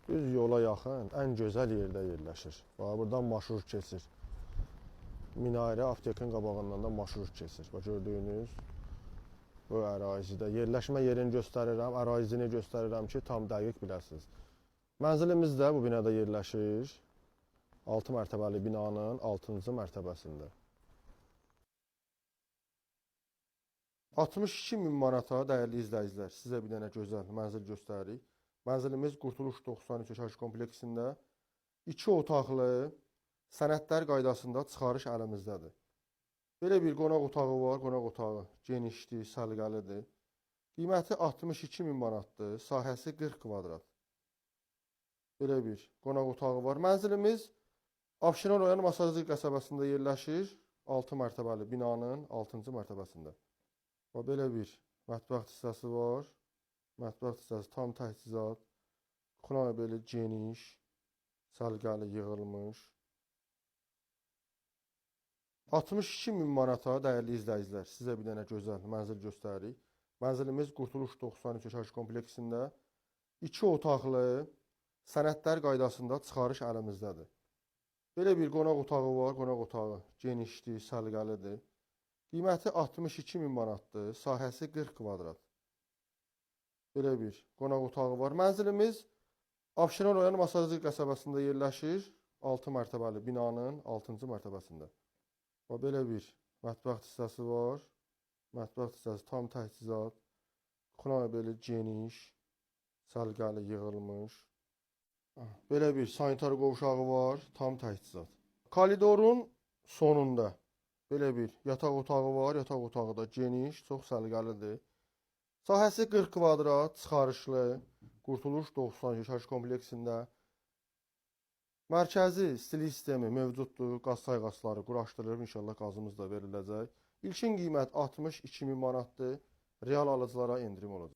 Düz yola yaxın, ən gözəl yerdə yerləşir. Bax, buradan marşrut keçir. Minarə aptekin qabağından da marşrut keçir. Bax, gördüyünüz bu ərazidə. Yerləşmə yerini göstərirəm, ərazini göstərirəm ki, tam dəqiq biləsiniz. Mənzilimiz də bu binada yerləşir. 6 mərtəbəli binanın 6-cı mərtəbəsində. 62.000 manata, dəyərli izləyicilər, sizə bir dənə gözəl mənzil göstəririk. Mənzilimiz Qurtuluş 93 yaşayış kompleksində 2 otaqlı, sənədlər qaydasında çıxarış əlimizdədir. Belə bir qonaq otağı var, qonaq otağı genişdir, səliqəlidir. Qiyməti 62.000 manatdır, sahəsi 40 kvadrat. Belə bir qonaq otağı var. Mənzilimiz Abşeron rayon Masazlı qəsəbəsində yerləşir, 6 mərtəbəli binanın 6-cı mərtəbəsində. Belə bir mətbəx hissəsi var. Mətbəx hissəsi tam təchizat. Kuxna belə geniş, səliqəli yığılmış. 62.000 manata, dəyərli izləyicilər, sizə bir dənə gözəl mənzil göstəririk. Mənzilimiz Qurtuluş 93 yaşayış kompleksində 2 otaqlı, sənədlər qaydasında çıxarış əlimizdədir. Belə bir qonaq otağı var, qonaq otağı genişdir, səliqəlidir. Qiyməti 62.000 manatdır, sahəsi 40 kvadrat. Belə bir qonaq otağı var. Mənzilimiz Abşeron rayon Masazlı qəsəbəsində yerləşir, 6 mərtəbəli binanın 6-cı mərtəbəsində. Belə bir mətbəx hissəsi var. Mətbəx hissəsi tam təchizat. Kuxna belə geniş, səliqəli yığılmış. Belə bir sanitar qovşağı var, tam təchizat. Koridorun sonunda belə bir yataq otağı var. Yataq otağı da geniş, çox səliqəlidir. Sahəsi 40 kvadrat, çıxarışlı, Qurtuluş 90 yaşayış kompleksində. Mərkəzi istilik sistemi mövcuddur. Qaz sayğacları quraşdırılır, inşallah qazımız da veriləcək. İlkin qiymət 62.000 manatdır. Real alıcılara endirim olacaq.